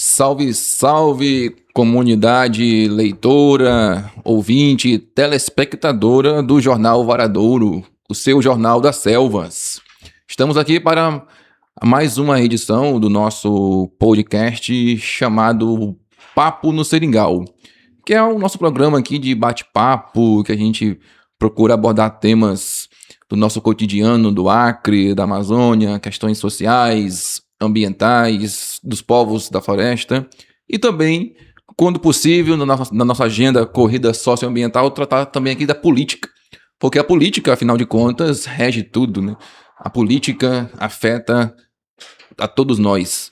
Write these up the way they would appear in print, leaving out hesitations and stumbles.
Salve, salve, comunidade leitora, ouvinte, telespectadora do Jornal Varadouro, o seu Jornal das Selvas. Estamos aqui para mais uma edição do nosso podcast chamado Papo no Seringal, que é o nosso programa aqui de bate-papo, que a gente procura abordar temas do nosso cotidiano, do Acre, da Amazônia, questões sociais, ambientais, dos povos da floresta e também, quando possível, na nossa agenda corrida socioambiental, tratar também aqui da política, porque a política, afinal de contas, rege tudo, né? A política afeta a todos nós.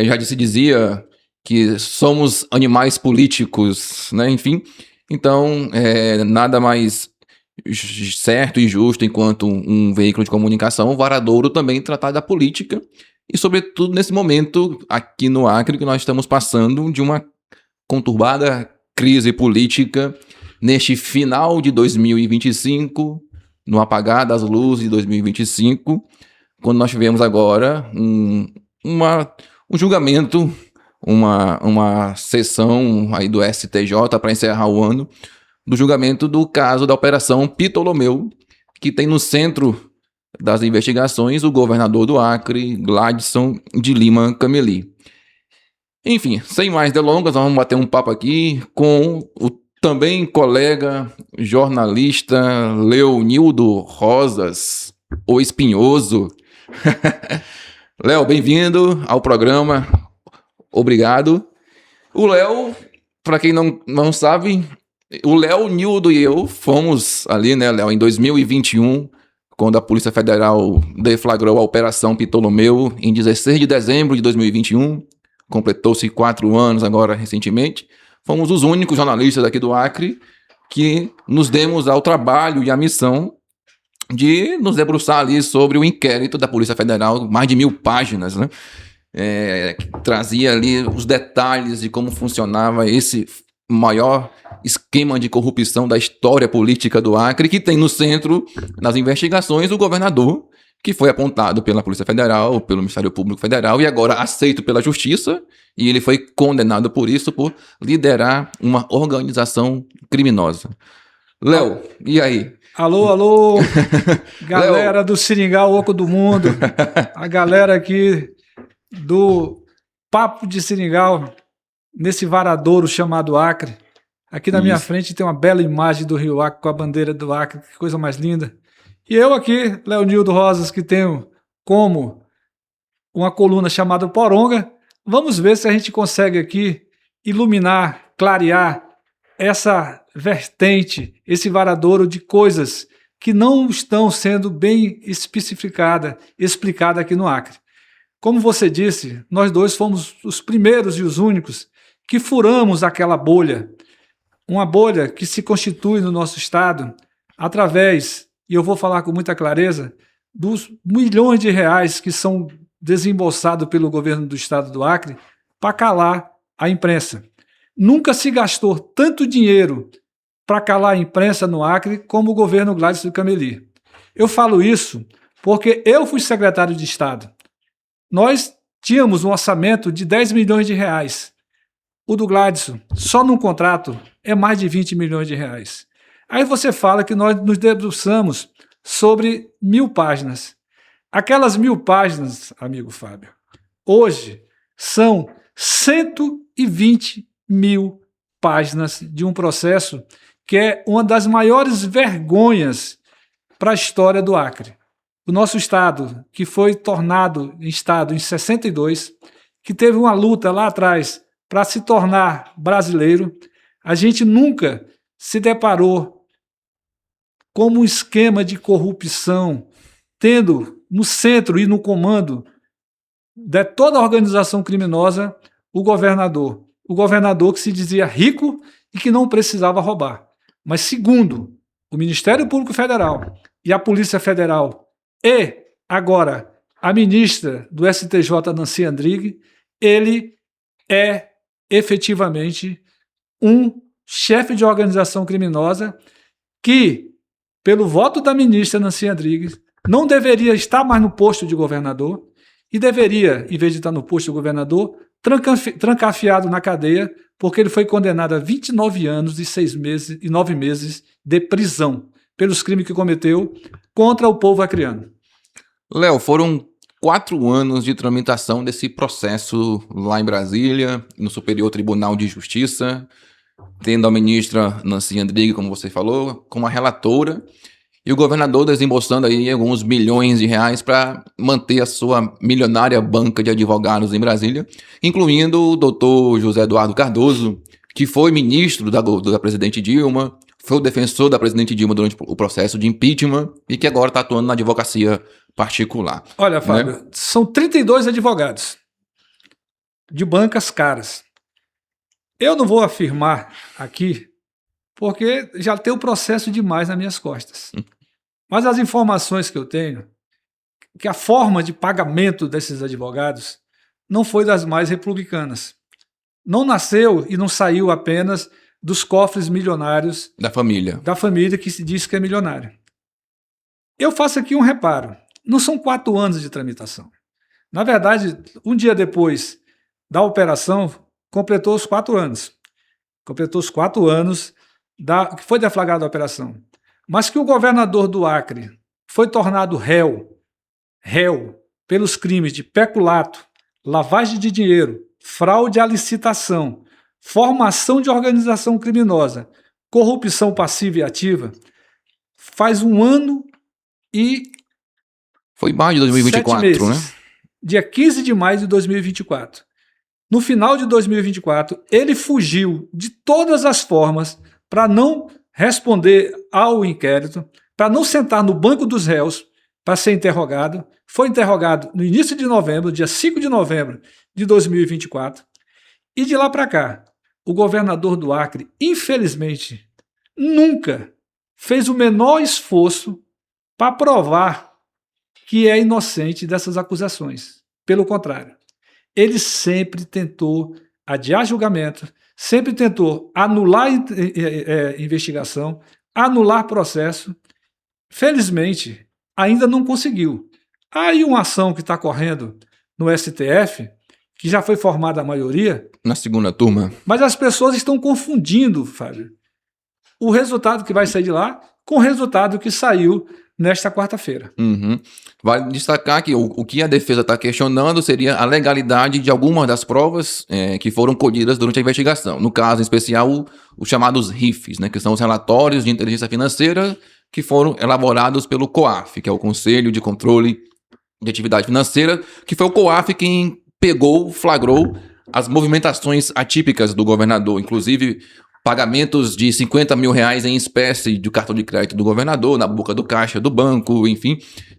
Já se dizia que somos animais políticos, né? Enfim, então, nada mais certo e justo enquanto um veículo de comunicação, o Varadouro também tratar da política e, sobretudo, nesse momento aqui no Acre que nós estamos passando de uma conturbada crise política neste final de 2025, no apagar das luzes de 2025, quando nós tivemos agora um julgamento, uma sessão aí do STJ para encerrar o ano, do julgamento do caso da Operação Ptolomeu, que tem no centro das investigações o governador do Acre, Gladson de Lima Cameli. Enfim, sem mais delongas, vamos bater um papo aqui com o também colega jornalista Leonildo Rosas, o Espinhoso. Léo, bem-vindo ao programa. Obrigado. O Léo, para quem não sabe, o Léo, Nildo e eu fomos ali, né, Léo, em 2021, quando a Polícia Federal deflagrou a Operação Ptolomeu, em 16 de dezembro de 2021, completou-se 4 anos agora recentemente. Fomos os únicos jornalistas aqui do Acre que nos demos ao trabalho e à missão de nos debruçar ali sobre o inquérito da Polícia Federal, mais de 1000 páginas, né? Que trazia ali os detalhes de como funcionava esse maior esquema de corrupção da história política do Acre, que tem no centro, nas investigações, o governador, que foi apontado pela Polícia Federal, pelo Ministério Público Federal e agora aceito pela Justiça, e ele foi condenado por isso, por liderar uma organização criminosa. Léo, e aí? Alô, galera do Seringal Oco do Mundo, a galera aqui do Papo de Seringal, nesse varadouro chamado Acre. Aqui na minha frente tem uma bela imagem do Rio Acre com a bandeira do Acre, que coisa mais linda. E eu aqui, Leonildo Rosas, que tenho como uma coluna chamada Poronga, vamos ver se a gente consegue aqui iluminar, clarear essa vertente, esse varadouro de coisas que não estão sendo bem explicada aqui no Acre. Como você disse, nós dois fomos os primeiros e os únicos que furamos aquela bolha, uma bolha que se constitui no nosso estado através, e eu vou falar com muita clareza, dos milhões de reais que são desembolsados pelo governo do estado do Acre para calar a imprensa. Nunca se gastou tanto dinheiro para calar a imprensa no Acre como o governo Gladson Cameli. Eu falo isso porque eu fui secretário de Estado. Nós tínhamos um orçamento de 10 milhões de reais. O do Gladson, só num contrato, é mais de 20 milhões de reais. Aí você fala que nós nos debruçamos sobre 1000 páginas. Aquelas 1000 páginas, amigo Fábio, hoje são 120.000 páginas de um processo que é uma das maiores vergonhas para a história do Acre. O nosso estado, que foi tornado estado em 62, que teve uma luta lá atrás para se tornar brasileiro, a gente nunca se deparou com um esquema de corrupção, tendo no centro e no comando de toda a organização criminosa o governador. O governador que se dizia rico e que não precisava roubar. Mas segundo o Ministério Público Federal e a Polícia Federal e agora a ministra do STJ, Nancy Andrighi, ele é efetivamente um chefe de organização criminosa que, pelo voto da ministra Nancy Andrighi, não deveria estar mais no posto de governador e deveria, em vez de estar no posto de governador, trancafiado na cadeia, porque ele foi condenado a 29 anos e 6 meses e 9 meses de prisão pelos crimes que cometeu contra o povo acreano. Léo, foram 4 anos de tramitação desse processo lá em Brasília, no Superior Tribunal de Justiça, tendo a ministra Nancy Andrighi, como você falou, como a relatora, e o governador desembolsando aí alguns milhões de reais para manter a sua milionária banca de advogados em Brasília, incluindo o doutor José Eduardo Cardoso, que foi ministro da presidente Dilma, foi o defensor da presidente Dilma durante o processo de impeachment e que agora está atuando na advocacia particular. Olha, Fábio, né? São 32 advogados de bancas caras. Eu não vou afirmar aqui, porque já tem o processo demais nas minhas costas. Mas as informações que eu tenho, que a forma de pagamento desses advogados não foi das mais republicanas. Não nasceu e não saiu apenas dos cofres milionários da família que se diz que é milionária. Eu faço aqui um reparo. Não são 4 anos de tramitação. Na verdade, um dia depois da operação, completou os 4 anos. Completou os 4 anos que foi deflagrada a operação. Mas que o governador do Acre foi tornado réu pelos crimes de peculato, lavagem de dinheiro, fraude à licitação, formação de organização criminosa, corrupção passiva e ativa, faz 1 ano e... Foi maio de 2024, né? Dia 15 de maio de 2024. No final de 2024, ele fugiu de todas as formas para não responder ao inquérito, para não sentar no banco dos réus para ser interrogado. Foi interrogado no início de novembro, dia 5 de novembro de 2024. E de lá para cá, o governador do Acre, infelizmente, nunca fez o menor esforço para provar que é inocente dessas acusações. Pelo contrário, ele sempre tentou adiar julgamento, sempre tentou anular investigação, anular processo. Felizmente, ainda não conseguiu. Há aí uma ação que está correndo no STF, que já foi formada a maioria. Na segunda turma. Mas as pessoas estão confundindo, Fábio, o resultado que vai sair de lá com o resultado que saiu nesta quarta-feira. Uhum. Vale destacar que o que a defesa está questionando seria a legalidade de algumas das provas que foram colhidas durante a investigação. No caso em especial, os chamados RIFs, né, que são os relatórios de inteligência financeira que foram elaborados pelo COAF, que é o Conselho de Controle de Atividade Financeira, que foi o COAF quem flagrou as movimentações atípicas do governador, inclusive pagamentos de 50 mil reais em espécie do cartão de crédito do governador, na boca do caixa do banco, enfim.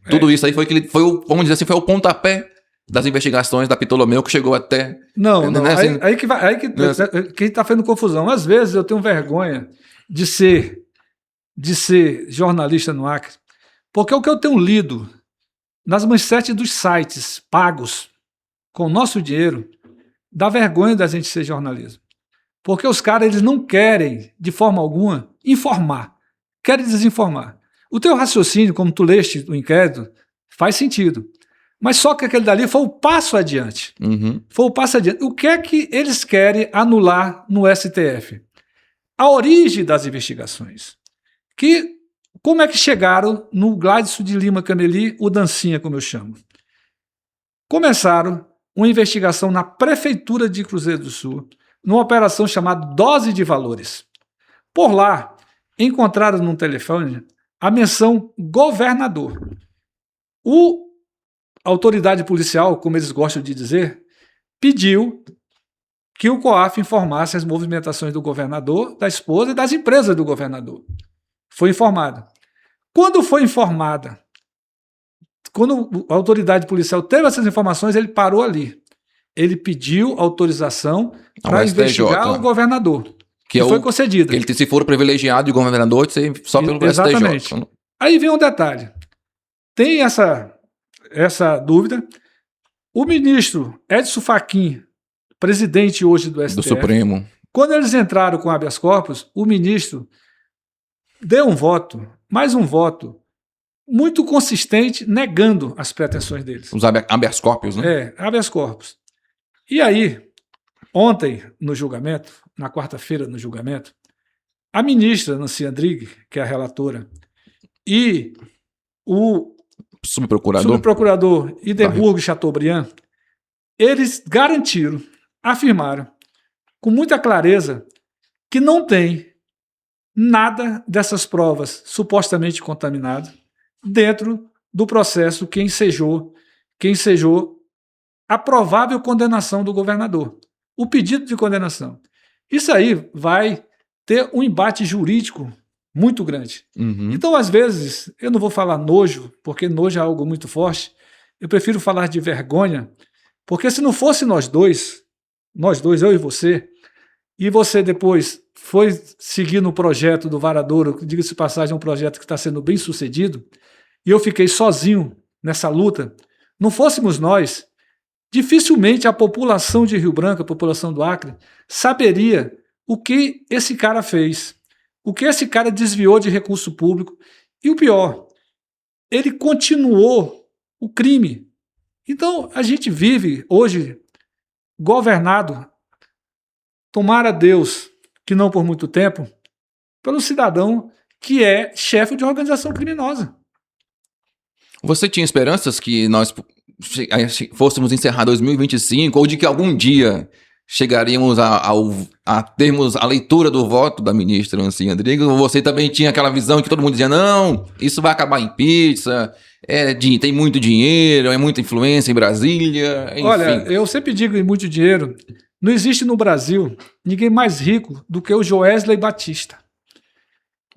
Tudo isso aí vamos dizer assim, foi o pontapé das investigações da Ptolomeu que chegou até... Não. Aí que está fazendo confusão. Às vezes eu tenho vergonha de ser jornalista no Acre, porque o que eu tenho lido nas manchetes dos sites pagos com o nosso dinheiro dá vergonha da gente ser jornalismo. Porque os caras eles não querem, de forma alguma, informar. Querem desinformar. O teu raciocínio, como tu leste o inquérito, faz sentido. Mas só que aquele dali foi o passo adiante. Uhum. Foi o passo adiante. O que é que eles querem anular no STF? A origem das investigações. Como é que chegaram no Gladson de Lima Cameli, o Dancinha, como eu chamo? Começaram uma investigação na Prefeitura de Cruzeiro do Sul, numa operação chamada Dose de Valores. Por lá, encontraram num telefone a menção governador. A autoridade policial, como eles gostam de dizer, pediu que o COAF informasse as movimentações do governador, da esposa e das empresas do governador. Foi informada. Quando foi informada, quando a autoridade policial teve essas informações, ele parou ali. Ele pediu autorização para investigar o governador, que foi concedida. Ele, se for privilegiado de governador, só pelo Exatamente. STJ. Aí vem um detalhe. Tem essa dúvida. O ministro Edson Fachin, presidente hoje do STF, do Supremo, quando eles entraram com habeas corpus, o ministro deu um voto, mais um voto, muito consistente, negando as pretensões deles. Os habeas corpus, né? Habeas corpus. E aí, Ontem, no julgamento, na quarta-feira, no julgamento, a ministra Nancy Andrighi, que é a relatora, e o subprocurador Idemburgo Chateaubriand, eles garantiram, afirmaram, com muita clareza, que não tem nada dessas provas supostamente contaminadas dentro do processo que ensejou a provável condenação do governador, o pedido de condenação. Isso aí vai ter um embate jurídico muito grande. Então, às vezes, eu não vou falar nojo, porque nojo é algo muito forte, eu prefiro falar de vergonha, porque se não fosse nós dois, eu e você depois foi seguir no projeto do Varadouro, diga-se de passagem, é um projeto que está sendo bem sucedido, e eu fiquei sozinho nessa luta, não fôssemos nós, dificilmente a população de Rio Branco, a população do Acre, saberia o que esse cara fez, o que esse cara desviou de recurso público, e o pior, ele continuou o crime. Então, a gente vive hoje governado, tomara Deus que não por muito tempo, pelo cidadão que é chefe de organização criminosa. Você tinha esperanças que nós fôssemos encerrar 2025 ou de que algum dia chegaríamos a termos a leitura do voto da ministra Nancy Andrighi? Ou você também tinha aquela visão que todo mundo dizia, não, isso vai acabar em pizza, tem muito dinheiro, é muita influência em Brasília, enfim. Olha, eu sempre digo em muito dinheiro, não existe no Brasil ninguém mais rico do que o Joesley Batista.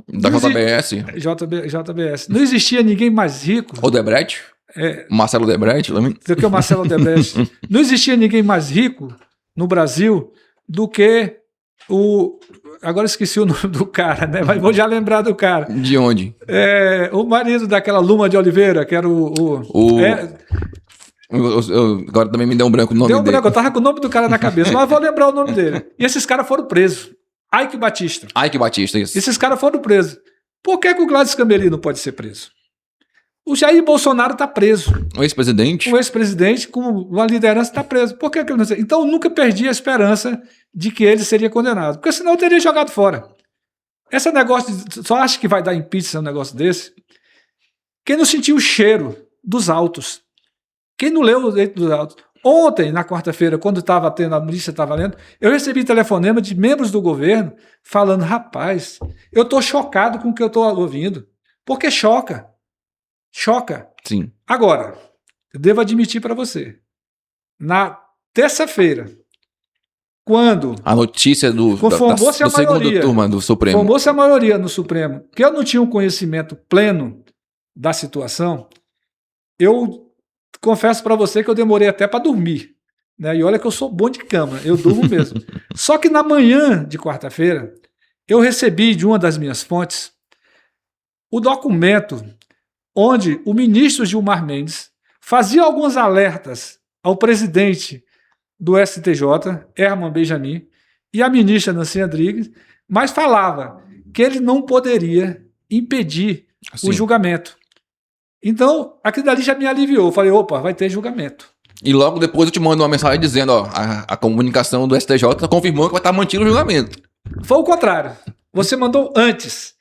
Da JBS. JBS. Não existia ninguém mais rico. Odebrecht? Marcelo Odebrecht também? Do que o Marcelo Odebrecht. Não existia ninguém mais rico no Brasil do que o... Agora esqueci o nome do cara, né? Mas vou já lembrar do cara. De onde? O marido daquela Luma de Oliveira, que era agora também me deu um branco no nome dele. Deu um branco, eu tava com o nome do cara na cabeça, mas vou lembrar o nome dele. E esses caras foram presos. Ike Batista, isso. Esses caras foram presos. Por que o Gladys Cambeli não pode ser preso? O Jair Bolsonaro está preso. O ex-presidente? O ex-presidente, com uma liderança, está preso. Por que ele não sei? Então, eu nunca perdi a esperança de que ele seria condenado. Porque senão eu teria jogado fora. Esse negócio, só acha que vai dar impeachment um negócio desse? Quem não sentiu o cheiro dos autos? Quem não leu o leito dos autos? Ontem, na quarta-feira, quando estava tendo, a milícia estava lendo, eu recebi telefonema de membros do governo falando, rapaz, eu estou chocado com o que eu estou ouvindo. Porque choca. Choca. Sim. Agora, eu devo admitir para você, na terça-feira, quando a notícia da segunda turma do Supremo, formou-se a maioria no Supremo, que eu não tinha um conhecimento pleno da situação, eu confesso para você que eu demorei até para dormir, né? E olha que eu sou bom de cama, eu durmo mesmo. Só que na manhã de quarta-feira, eu recebi de uma das minhas fontes o documento onde o ministro Gilmar Mendes fazia alguns alertas ao presidente do STJ, Herman Benjamin, e à ministra Nancy Andrighi, mas falava que ele não poderia impedir o julgamento. Então, aquilo dali já me aliviou. Eu falei, opa, vai ter julgamento. E logo depois eu te mando uma mensagem dizendo, ó, a comunicação do STJ confirmou que vai estar mantido o julgamento. Foi o contrário. Você mandou antes.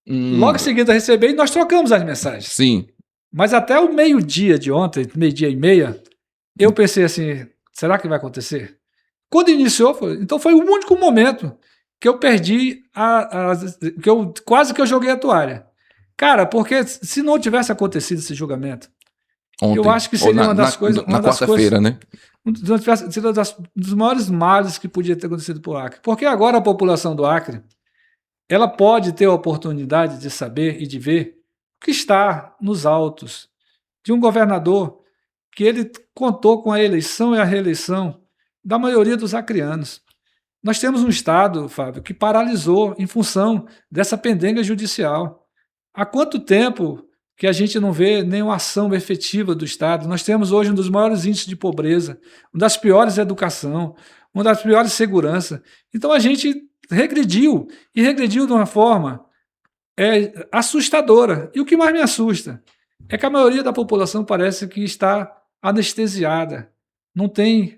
Logo em seguida eu recebi e nós trocamos as mensagens. Sim. Mas até o meio-dia de ontem, meio-dia e meia, eu pensei assim, será que vai acontecer? Quando iniciou, então foi o único momento que eu perdi, quase que eu joguei a toalha. Cara, porque se não tivesse acontecido esse julgamento, ontem, eu acho que seria uma das coisas... Na quarta-feira, né? Seria dos maiores males que podia ter acontecido para o Acre. Porque agora a população do Acre, ela pode ter a oportunidade de saber e de ver o que está nos autos de um governador que ele contou com a eleição e a reeleição da maioria dos acreanos. Nós temos um Estado, Fábio, que paralisou em função dessa pendenga judicial. Há quanto tempo que a gente não vê nenhuma ação efetiva do Estado? Nós temos hoje um dos maiores índices de pobreza, uma das piores educação, uma das piores segurança. Então a gente regrediu, e regrediu de uma forma assustadora. E o que mais me assusta é que a maioria da população parece que está anestesiada, não tem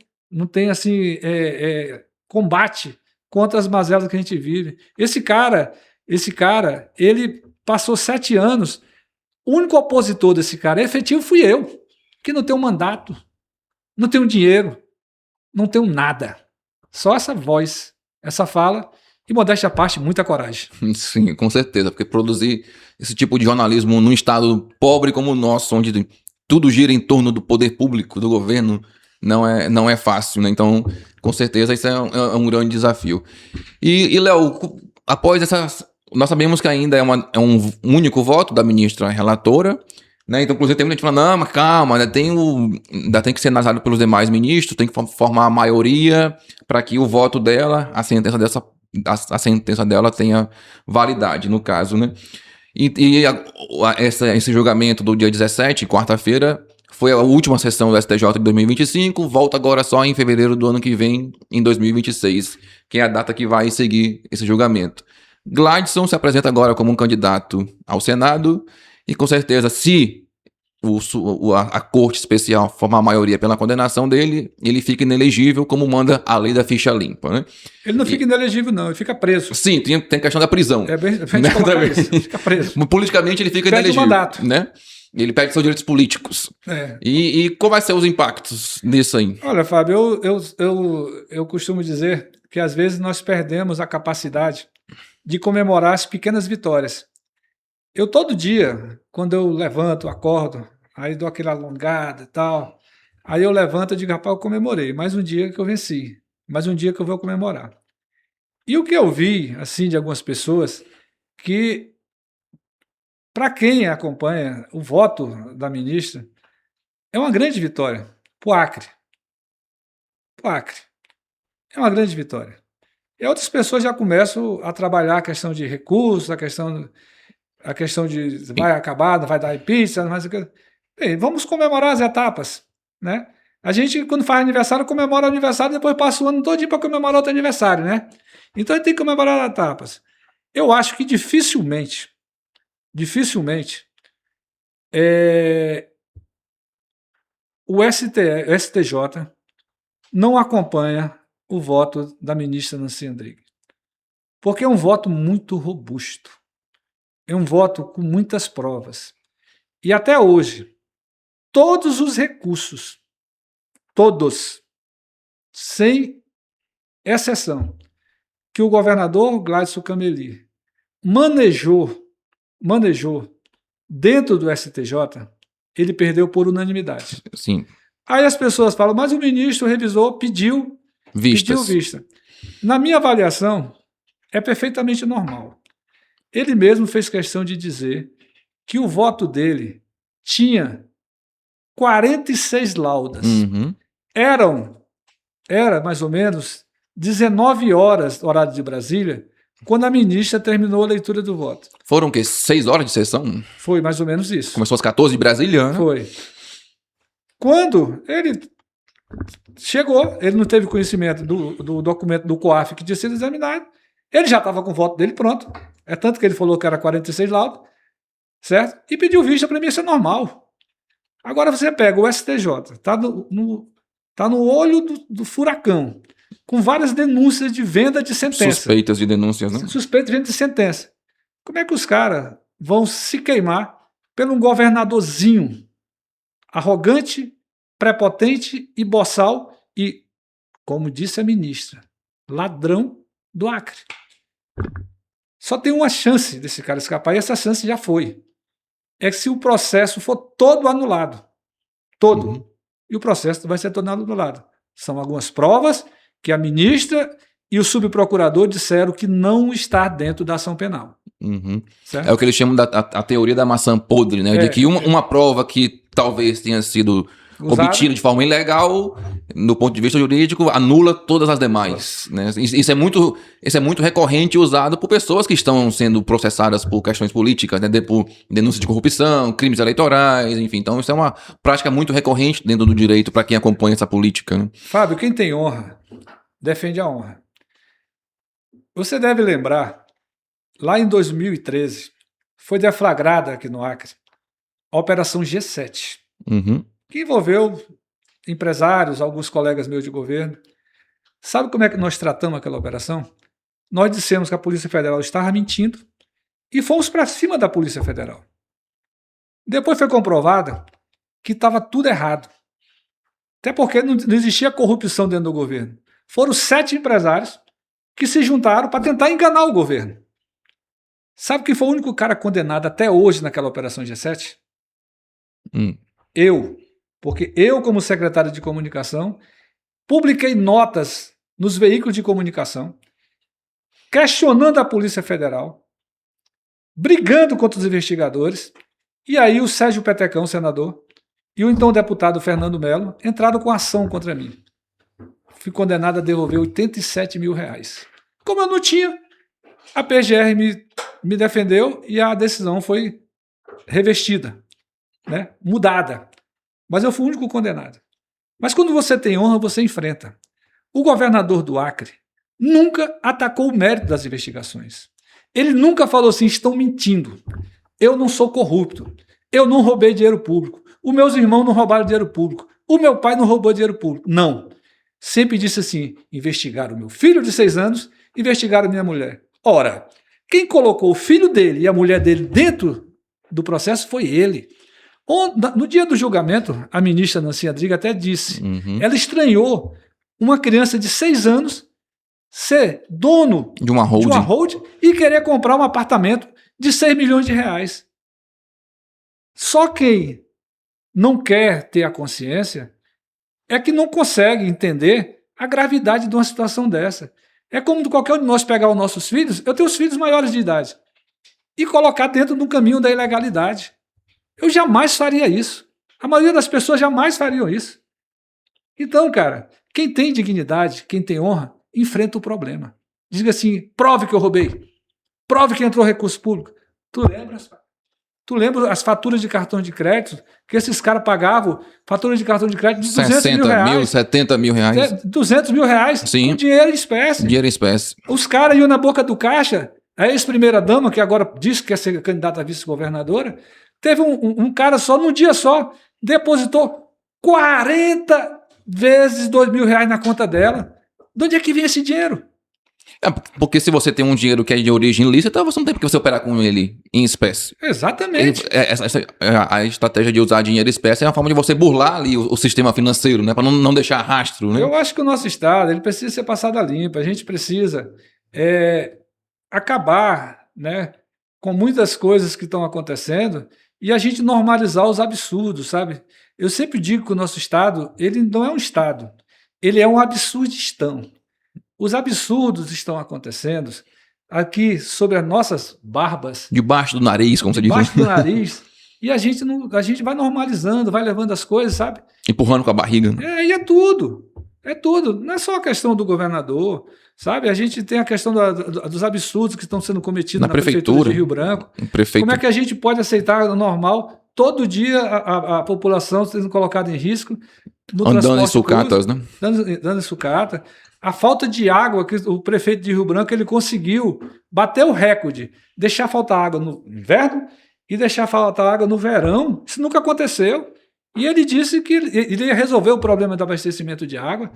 assim, combate contra as mazelas que a gente vive. Esse cara, ele passou 7 anos. O único opositor desse cara efetivo fui eu, que não tenho mandato, não tenho dinheiro, não tenho nada. Só essa voz, essa fala e, modéstia à parte, muita coragem. Sim, com certeza, porque produzir esse tipo de jornalismo num estado pobre como o nosso, onde tudo gira em torno do poder público, do governo, não é fácil, né? Então, com certeza, isso é um grande desafio. E Léo, após essa... Nós sabemos que ainda é um único voto da ministra relatora, né? Então, inclusive, tem muita gente falando, não, mas calma, ainda tem que ser analisado pelos demais ministros, tem que formar a maioria para que o voto dela, a sentença dela tenha validade, no caso, né? Esse julgamento do dia 17, quarta-feira, foi a última sessão do STJ de 2025, volta agora só em fevereiro do ano que vem, em 2026, que é a data que vai seguir esse julgamento. Gladson se apresenta agora como um candidato ao Senado e, com certeza, se a Corte Especial formar a maioria pela condenação dele, ele fica inelegível, como manda a lei da ficha limpa, né? Ele não fica inelegível, não, ele fica preso. Tem a questão da prisão. É bem isso, ele fica preso. Politicamente ele fica inelegível. Perde o mandato. Né? Ele perde seus direitos políticos. E qual vai ser os impactos nisso aí? Olha, Fábio, eu costumo dizer que às vezes nós perdemos a capacidade de comemorar as pequenas vitórias. Eu todo dia, quando eu levanto, acordo, aí dou aquela alongada e tal, aí eu levanto e digo, rapaz, eu comemorei, mais um dia que eu venci, mais um dia que eu vou comemorar. E o que eu vi, assim, de algumas pessoas, que para quem acompanha o voto da ministra, é uma grande vitória para o Acre. Para o Acre. É uma grande vitória. E outras pessoas já começam a trabalhar a questão de recursos, a questão de vai acabar, vai dar pizza, mas bem, vamos comemorar as etapas, né? A gente, quando faz aniversário, comemora o aniversário, depois passa o ano todo para comemorar outro aniversário, né? Então a gente tem que comemorar as etapas. Eu acho que dificilmente o STJ não acompanha o voto da ministra Nancy Andrighi. Porque é um voto muito robusto. É um voto com muitas provas. E até hoje, todos os recursos, todos, sem exceção, que o governador Gladson Cameli manejou dentro do STJ, ele perdeu por unanimidade. Sim. Aí as pessoas falam, mas o ministro revisor pediu vista. Na minha avaliação, é perfeitamente normal. Ele mesmo fez questão de dizer que o voto dele tinha 46 laudas. Uhum. Era mais ou menos 19 horas, horário de Brasília, quando a ministra terminou a leitura do voto. Foram o quê? 6 horas de sessão? Foi mais ou menos isso. Começou às 14 de Brasília, né? Foi. Quando ele chegou, ele não teve conhecimento do documento do COAF que tinha sido examinado, ele já estava com o voto dele pronto. É tanto que ele falou que era 46 laudos, certo? E pediu vista, para mim isso é normal. Agora você pega o STJ, está no olho do furacão, com várias denúncias de venda de sentença. Suspeitas de denúncias, né? Suspeitas de venda de sentença. Como é que os caras vão se queimar por um governadorzinho arrogante, prepotente e boçal e, como disse a ministra, ladrão do Acre? Só tem uma chance desse cara escapar e essa chance já foi. É que se o processo for todo anulado. Todo. Uhum. E o processo vai ser todo anulado. São algumas provas que a ministra e o subprocurador disseram que não está dentro da ação penal. Uhum. É o que eles chamam da teoria da maçã podre, né? De que uma prova que talvez tenha sido obtida de forma ilegal, no ponto de vista jurídico, anula todas as demais. Né? Isso é muito recorrente e usado por pessoas que estão sendo processadas por questões políticas, né? Por denúncias de corrupção, crimes eleitorais, enfim. Então isso é uma prática muito recorrente dentro do direito para quem acompanha essa política. Né? Fábio, quem tem honra, defende a honra. Você deve lembrar, lá em 2013, foi deflagrada aqui no Acre a Operação G7. Uhum. Que envolveu empresários, alguns colegas meus de governo. Sabe como é que nós tratamos aquela operação? Nós dissemos que a Polícia Federal estava mentindo e fomos para cima da Polícia Federal. Depois foi comprovado que estava tudo errado. Até porque não existia corrupção dentro do governo. Foram 7 empresários que se juntaram para tentar enganar o governo. Sabe quem foi o único cara condenado até hoje naquela Operação G7? Eu. Porque eu, como secretário de comunicação, publiquei notas nos veículos de comunicação, questionando a Polícia Federal, brigando contra os investigadores, e aí o Sérgio Petecão, senador, e o então deputado Fernando Melo entraram com ação contra mim. Fui condenado a devolver R$87 mil. Como eu não tinha, a PGR me defendeu e a decisão foi revestida, né? Mudada. Mas eu fui o único condenado. Mas quando você tem honra, você enfrenta. O governador do Acre nunca atacou o mérito das investigações. Ele nunca falou assim, estão mentindo. Eu não sou corrupto. Eu não roubei dinheiro público. Os meus irmãos não roubaram dinheiro público. O meu pai não roubou dinheiro público. Não. Sempre disse assim, investigaram o meu filho de 6 anos, investigaram a minha mulher. Ora, quem colocou o filho dele e a mulher dele dentro do processo foi ele. No dia do julgamento, a ministra Nancy Andrighi até disse, ela estranhou uma criança de 6 anos ser dono de uma holding e querer comprar um apartamento de R$6 milhões. Só quem não quer ter a consciência é que não consegue entender a gravidade de uma situação dessa. É como qualquer um de nós pegar os nossos filhos, eu tenho os filhos maiores de idade, e colocar dentro do caminho da ilegalidade. Eu jamais faria isso. A maioria das pessoas jamais fariam isso. Então, cara, quem tem dignidade, quem tem honra, enfrenta o problema. Diga assim, prove que eu roubei. Prove que entrou recurso público. Tu lembra as faturas de cartão de crédito que esses caras pagavam? Faturas de cartão de crédito de 200 mil reais. 70 mil reais. 200 mil reais. Sim. Com dinheiro em espécie. Dinheiro em espécie. Os caras iam na boca do caixa. A ex-primeira-dama, que agora diz que quer ser candidata a vice-governadora, teve um cara só, num dia só, depositou 40 vezes R$2 mil na conta dela. De onde é que vinha esse dinheiro? É porque se você tem um dinheiro que é de origem lícita, você não tem porque você operar com ele em espécie. Exatamente. A estratégia de usar dinheiro em espécie é uma forma de você burlar ali o sistema financeiro, né? Para não deixar rastro, né? Eu acho que o nosso Estado ele precisa ser passado a limpo. A gente precisa acabar, né, com muitas coisas que estão acontecendo e a gente normalizar os absurdos, sabe? Eu sempre digo que o nosso Estado, ele não é um Estado, ele é um absurdistão. Os absurdos estão acontecendo aqui sobre as nossas barbas. Debaixo do nariz, como você diz. Debaixo do nariz. E a gente vai normalizando, vai levando as coisas, sabe? Empurrando com a barriga. E é tudo. É tudo. Não é só a questão do governador, sabe? A gente tem a questão dos absurdos que estão sendo cometidos na prefeitura de Rio Branco. Como é que a gente pode aceitar o normal, todo dia a população sendo colocada em risco? Andando em sucatas, né? Dando em sucata. A falta de água que o prefeito de Rio Branco ele conseguiu bater o recorde, deixar faltar água no inverno e deixar faltar água no verão. Isso nunca aconteceu. E ele disse que ele ia resolver o problema do abastecimento de água.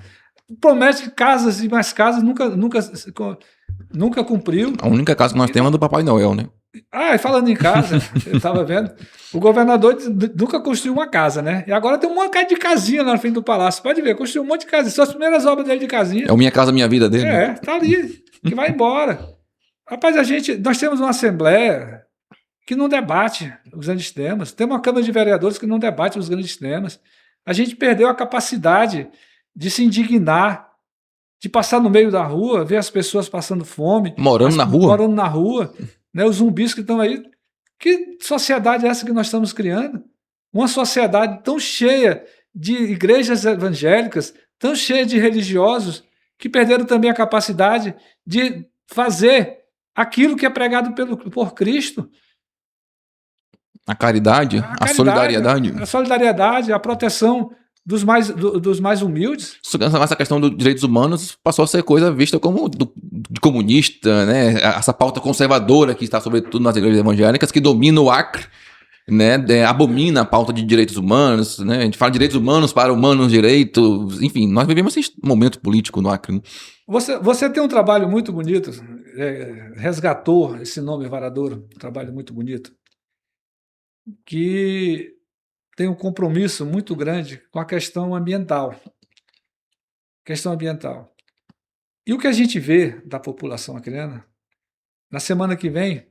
Promete casas e mais casas, nunca cumpriu. A única casa que nós temos é do Papai Noel, né? E falando em casa, eu estava vendo, o governador nunca construiu uma casa, né? E agora tem um monte de casinha lá na frente do palácio. Pode ver, construiu um monte de casa. São as primeiras obras dele de casinha. É o Minha Casa Minha Vida dele. Tá ali, que vai embora. Rapaz, nós temos uma Assembleia que não debate os grandes temas. Tem uma Câmara de Vereadores que não debate os grandes temas. A gente perdeu a capacidade de se indignar, de passar no meio da rua, ver as pessoas passando fome. Morando na rua. Né, os zumbis que estão aí. Que sociedade é essa que nós estamos criando? Uma sociedade tão cheia de igrejas evangélicas, tão cheia de religiosos, que perderam também a capacidade de fazer aquilo que é pregado por Cristo. A caridade, a solidariedade. A solidariedade, a proteção dos mais humildes. Essa questão dos direitos humanos passou a ser coisa vista como de comunista, né? Essa pauta conservadora que está sobretudo nas igrejas evangélicas, que domina o Acre, né, abomina a pauta de direitos humanos, né? A gente fala de direitos humanos para humanos direitos, enfim, nós vivemos esse momento político no Acre. Né? Você tem um trabalho muito bonito, resgatou esse nome Varadouro, um trabalho muito bonito, que tem um compromisso muito grande com a questão ambiental. Questão ambiental. E o que a gente vê da população acreana, na semana que vem,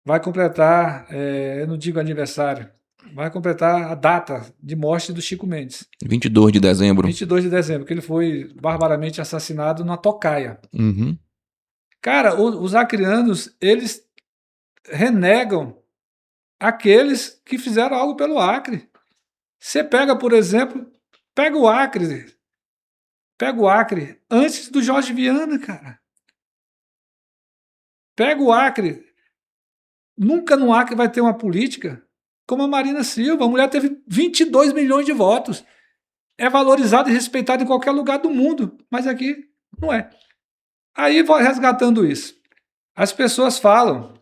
vai completar, eu não digo aniversário, vai completar a data de morte do Chico Mendes. 22 de dezembro. 22 de dezembro, que ele foi barbaramente assassinado na Tocaia. Uhum. Cara, os acreanos, eles renegam aqueles que fizeram algo pelo Acre. Você pega, por exemplo, pega o Acre antes do Jorge Viana, cara. Pega o Acre. Nunca no Acre vai ter uma política como a Marina Silva. A mulher teve 22 milhões de votos. É valorizada e respeitada em qualquer lugar do mundo, mas aqui não é. Aí, resgatando isso, as pessoas falam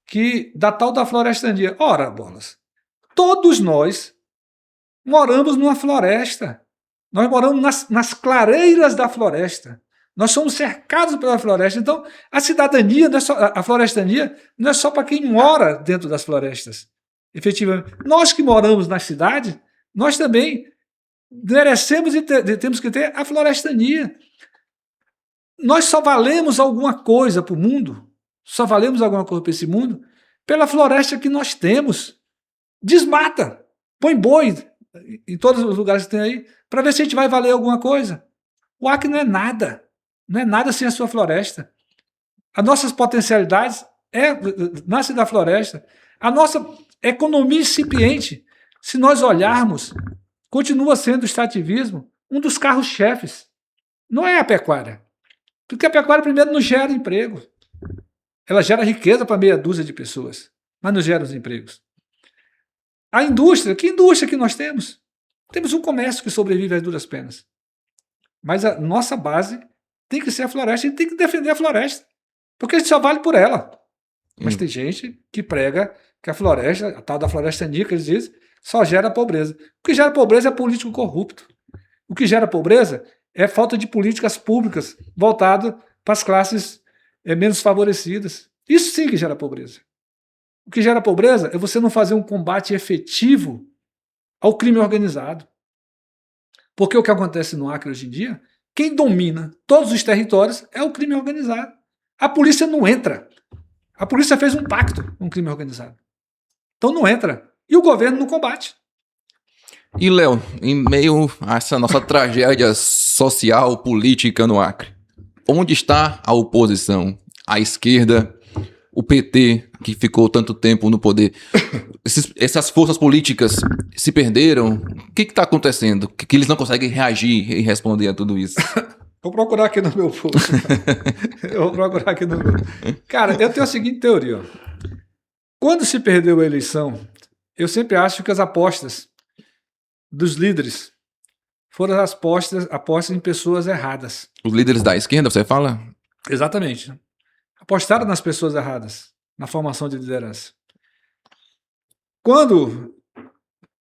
que da tal da florestandia. Ora, bolas, todos nós moramos numa floresta. Nós moramos nas clareiras da floresta. Nós somos cercados pela floresta. Então, a cidadania, não é só, a florestania, não é só para quem mora dentro das florestas. Efetivamente. Nós que moramos na cidade, nós também merecemos e temos que ter a florestania. Nós só valemos alguma coisa para o mundo, só valemos alguma coisa para esse mundo, pela floresta que nós temos. Desmata, põe boi em todos os lugares que tem aí, para ver se a gente vai valer alguma coisa. O Acre não é nada sem a sua floresta. As nossas potencialidades nascem da floresta. A nossa economia incipiente, se nós olharmos, continua sendo o extrativismo um dos carros-chefes. Não é a pecuária. Porque a pecuária, primeiro, não gera emprego. Ela gera riqueza para meia dúzia de pessoas, mas não gera os empregos. A indústria, que indústria que nós temos? Temos um comércio que sobrevive às duras penas. Mas a nossa base tem que ser a floresta, a gente tem que defender a floresta, porque a gente só vale por ela. Mas tem gente que prega que a floresta, a tal da florestania que eles dizem, só gera pobreza. O que gera pobreza é político corrupto. O que gera pobreza é falta de políticas públicas voltadas para as classes menos favorecidas. Isso sim que gera pobreza. O que gera pobreza é você não fazer um combate efetivo ao crime organizado. Porque o que acontece no Acre hoje em dia, quem domina todos os territórios é o crime organizado. A polícia não entra. A polícia fez um pacto com o crime organizado. Então não entra. E o governo não combate. E, Léo, em meio a essa nossa tragédia social, política no Acre, onde está a oposição? A esquerda, o PT, que ficou tanto tempo no poder, essas forças políticas se perderam? O que está acontecendo? Que eles não conseguem reagir e responder a tudo isso? Vou procurar aqui no meu post. Eu vou procurar aqui no meu. Cara, eu tenho a seguinte teoria. Ó. Quando se perdeu a eleição, eu sempre acho que as apostas dos líderes foram as apostas em pessoas erradas. Os líderes da esquerda, você fala? Exatamente. Apostaram nas pessoas erradas, na formação de liderança. Quando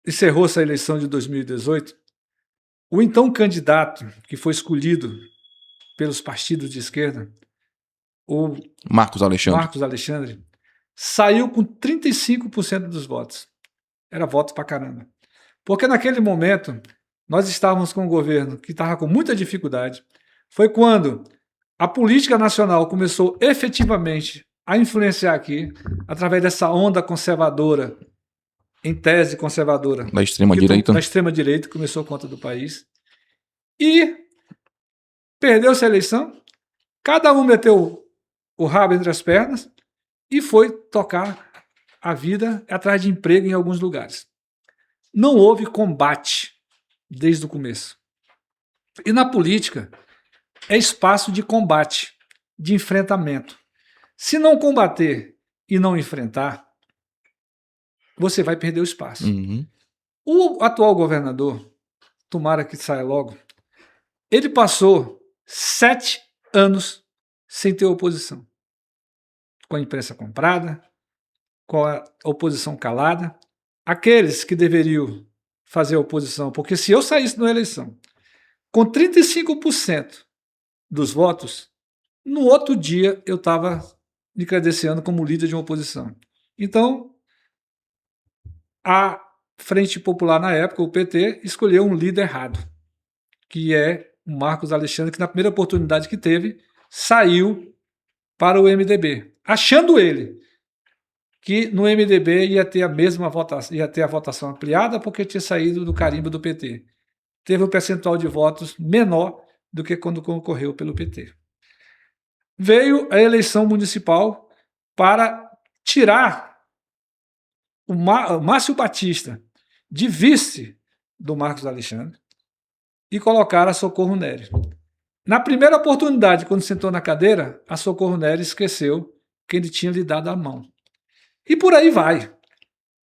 encerrou essa eleição de 2018, o então candidato que foi escolhido pelos partidos de esquerda, o Marcos Alexandre, saiu com 35% dos votos. Era voto pra caramba. Porque naquele momento, nós estávamos com um governo que estava com muita dificuldade. Foi quando a política nacional começou efetivamente a influenciar aqui, através dessa onda conservadora, em tese conservadora. Da extrema-direita. Da extrema-direita, que começou contra do país. E perdeu-se a eleição, cada um meteu o rabo entre as pernas e foi tocar a vida atrás de emprego em alguns lugares. Não houve combate desde o começo. E na política é espaço de combate, de enfrentamento. Se não combater e não enfrentar, você vai perder o espaço. Uhum. O atual governador, tomara que saia logo, ele passou 7 anos sem ter oposição. Com a imprensa comprada, com a oposição calada, aqueles que deveriam fazer a oposição, porque se eu saísse na eleição com 35% dos votos, no outro dia eu estava me credenciando como líder de uma oposição. Então, a Frente Popular, na época, o PT, escolheu um líder errado, que é o Marcos Alexandre, que na primeira oportunidade que teve, saiu para o MDB, achando ele que no MDB ia ter a mesma votação, ia ter a votação ampliada porque tinha saído do carimbo do PT. Teve um percentual de votos menor do que quando concorreu pelo PT. Veio a eleição municipal para tirar o Márcio Batista de vice do Marcos Alexandre e colocar a Socorro Nery. Na primeira oportunidade, quando sentou na cadeira, a Socorro Nery esqueceu que ele tinha lhe dado a mão. E por aí vai.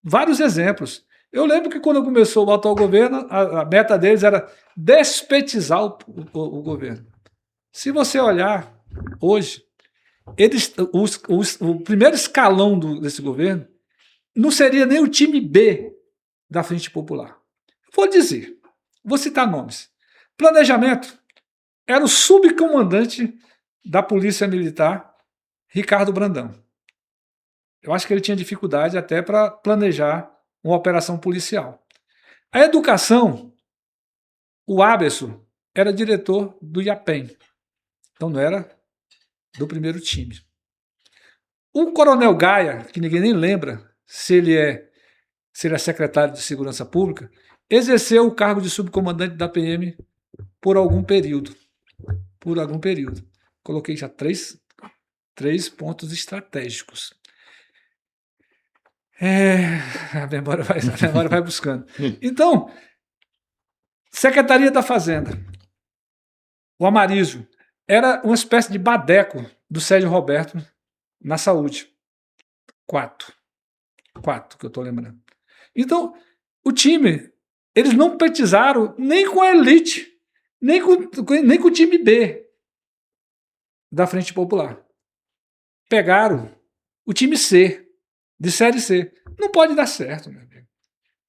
Vários exemplos. Eu lembro que quando começou o atual governo, a meta deles era despetizar o governo. Se você olhar hoje, o primeiro escalão desse governo não seria nem o time B da Frente Popular. Vou citar nomes. Planejamento era o subcomandante da Polícia Militar, Ricardo Brandão. Eu acho que ele tinha dificuldade até para planejar uma operação policial. A educação, o Aberson era diretor do IAPEM, então não era do primeiro time. O Coronel Gaia, que ninguém nem lembra se ele é secretário de Segurança Pública, exerceu o cargo de subcomandante da PM por algum período. Coloquei já três pontos estratégicos. A memória vai buscando. Então, Secretaria da Fazenda. O Amarísio era uma espécie de badeco do Sérgio Roberto na saúde. 4 que eu estou lembrando. Então, o time, eles não petizaram nem com a elite, nem com o time B da Frente Popular. Pegaram o time C, de Série C. Não pode dar certo, meu amigo.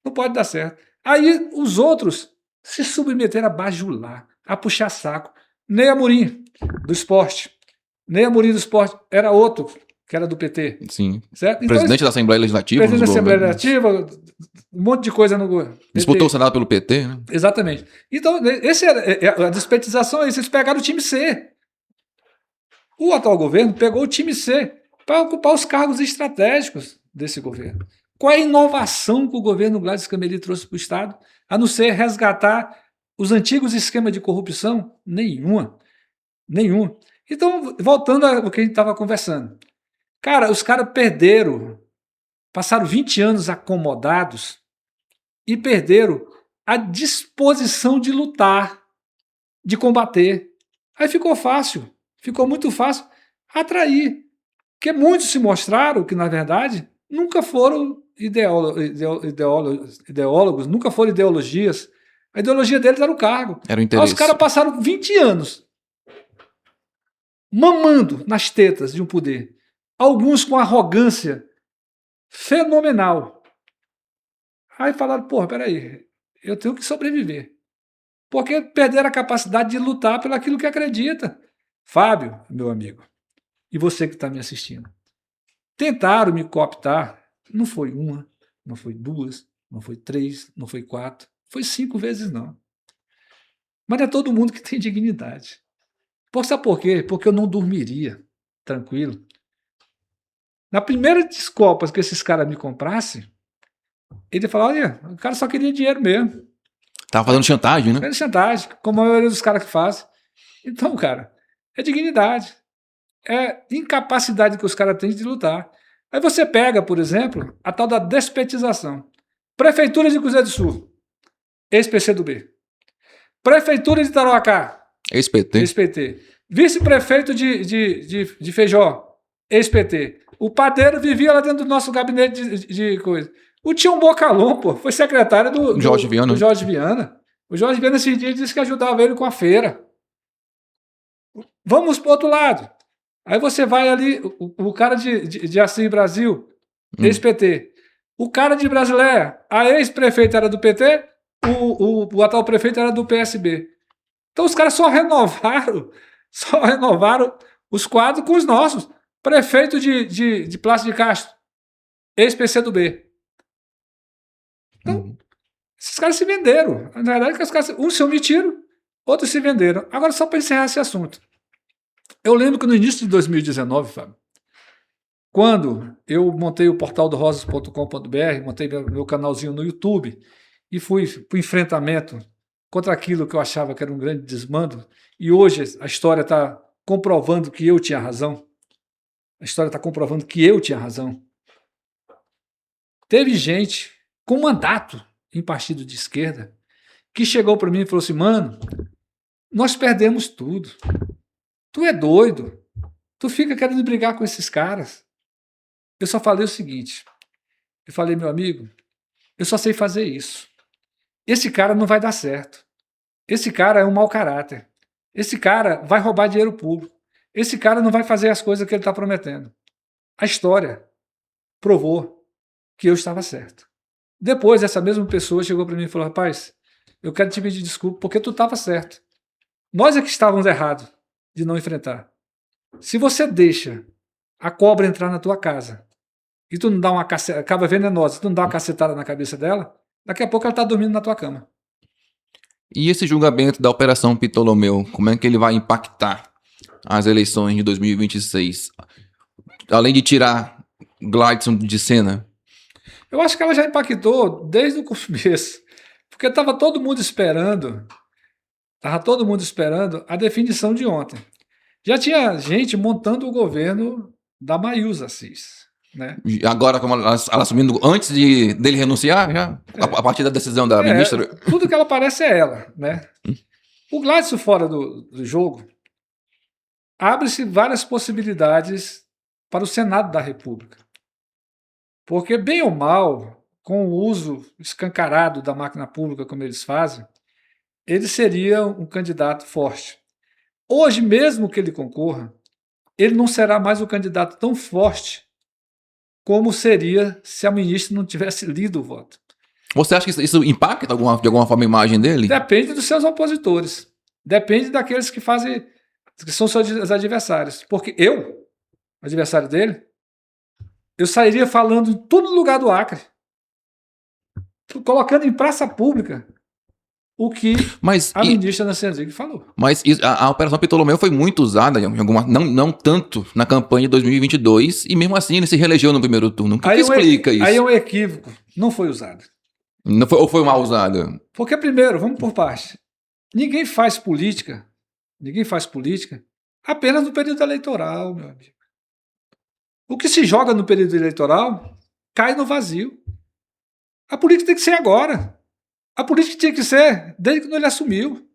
Não pode dar certo. Aí os outros se submeteram a bajular, a puxar saco. Ney Amorim, do esporte. Ney Amorim do esporte era outro, que era do PT. Sim. Certo? Então, presidente da Assembleia Legislativa. Presidente da Assembleia Legislativa, um monte de coisa no governo. Disputou o Senado pelo PT, né? Exatamente. Então, a despetização é isso. Eles pegaram o time C. O atual governo pegou o time C para ocupar os cargos estratégicos desse governo. Qual é a inovação que o governo Gladys Cameli trouxe para o Estado, a não ser resgatar os antigos esquemas de corrupção? Nenhuma. Então, voltando ao que a gente estava conversando. Cara, os caras passaram 20 anos acomodados e perderam a disposição de lutar, de combater. Aí ficou muito fácil atrair. Porque muitos se mostraram que, na verdade, nunca foram ideólogos, nunca foram ideologias. A ideologia deles era o cargo. Era o interesse. Aí os caras passaram 20 anos mamando nas tetas de um poder. Alguns com arrogância fenomenal. Aí falaram, peraí, eu tenho que sobreviver. Porque perderam a capacidade de lutar pelo aquilo que acredita. Fábio, meu amigo, e você que está me assistindo, tentaram me cooptar, não foi uma, não foi duas, não foi 3, não foi 4, foi 5 vezes não. Mas não é todo mundo que tem dignidade. Sabe por quê? Porque eu não dormiria tranquilo. Na primeira descopas que esses caras me comprassem, ele falou, olha, o cara só queria dinheiro mesmo. Tava fazendo chantagem, né? Fazendo chantagem, como a maioria dos caras que fazem. Então, cara, é dignidade. É incapacidade que os caras têm de lutar. Aí você pega, por exemplo, a tal da despetização. Prefeitura de Cruzeiro do Sul, ex-PCdoB. Prefeitura de Tarauacá, ex-PT. Vice-prefeito de Feijó, ex-PT. O padeiro vivia lá dentro do nosso gabinete de coisa. O Tião Bocalon, foi secretário do Jorge Viana. O Jorge Viana, esse dia, disse que ajudava ele com a feira. Vamos para o outro lado. Aí você vai ali, o cara de Assis Brasil, Ex-PT. O cara de Brasileia, a ex-prefeita era do PT, o atual prefeito era do PSB. Então os caras só renovaram os quadros com os nossos. Prefeito de Plácido de Castro, ex-PCdoB. Então, esses caras se venderam. Na verdade, os caras, uns se omitiram, outros se venderam. Agora, só para encerrar esse assunto. Eu lembro que no início de 2019, Fábio, quando eu montei o portal do rosas.com.br, montei meu canalzinho no YouTube e fui para o enfrentamento contra aquilo que eu achava que era um grande desmando, e hoje a história está comprovando que eu tinha razão. A história está comprovando que eu tinha razão. Teve gente com mandato em partido de esquerda que chegou para mim e falou assim: mano, nós perdemos tudo. Tu é doido. Tu fica querendo brigar com esses caras. Eu só falei o seguinte. Eu falei, meu amigo, eu só sei fazer isso. Esse cara não vai dar certo. Esse cara é um mau caráter. Esse cara vai roubar dinheiro público. Esse cara não vai fazer as coisas que ele está prometendo. A história provou que eu estava certo. Depois, essa mesma pessoa chegou para mim e falou: rapaz, eu quero te pedir desculpa porque tu estava certo. Nós é que estávamos errados de não enfrentar. Se você deixa a cobra entrar na tua casa e tu não dá uma cacetada, acaba venenosa, tu não dá uma cacetada na cabeça dela, daqui a pouco ela está dormindo na tua cama. E esse julgamento da Operação Ptolomeu, como é que ele vai impactar as eleições de 2026? Além de tirar Gladson de cena? Eu acho que ela já impactou desde o começo, porque estava todo mundo esperando a definição de ontem. Já tinha gente montando o governo da Maísa Assis, né? Agora, como ela assumindo, antes dele renunciar, já, a partir da decisão da ministra? Tudo que ela parece é ela, né? O Gladson fora do jogo, abre-se várias possibilidades para o Senado da República. Porque, bem ou mal, com o uso escancarado da máquina pública como eles fazem, ele seria um candidato forte. Hoje, mesmo que ele concorra, ele não será mais um candidato tão forte como seria se a ministra não tivesse lido o voto. Você acha que isso impacta de alguma forma a imagem dele? Depende dos seus opositores. Depende daqueles que são seus adversários. Porque eu, adversário dele, eu sairia falando em todo lugar do Acre, colocando em praça pública o que a ministra Nancy Andrighi falou. Mas a Operação Ptolomeu foi muito usada, não tanto na campanha de 2022, e mesmo assim ele se reelegeu no primeiro turno. O que explica isso? Aí é um equívoco. Não foi usado. Não foi, ou foi mal usado? Porque, primeiro, vamos por parte. Ninguém faz política apenas no período eleitoral, meu amigo. O que se joga no período eleitoral cai no vazio. A política tem que ser agora. A política tinha que ser desde que ele assumiu.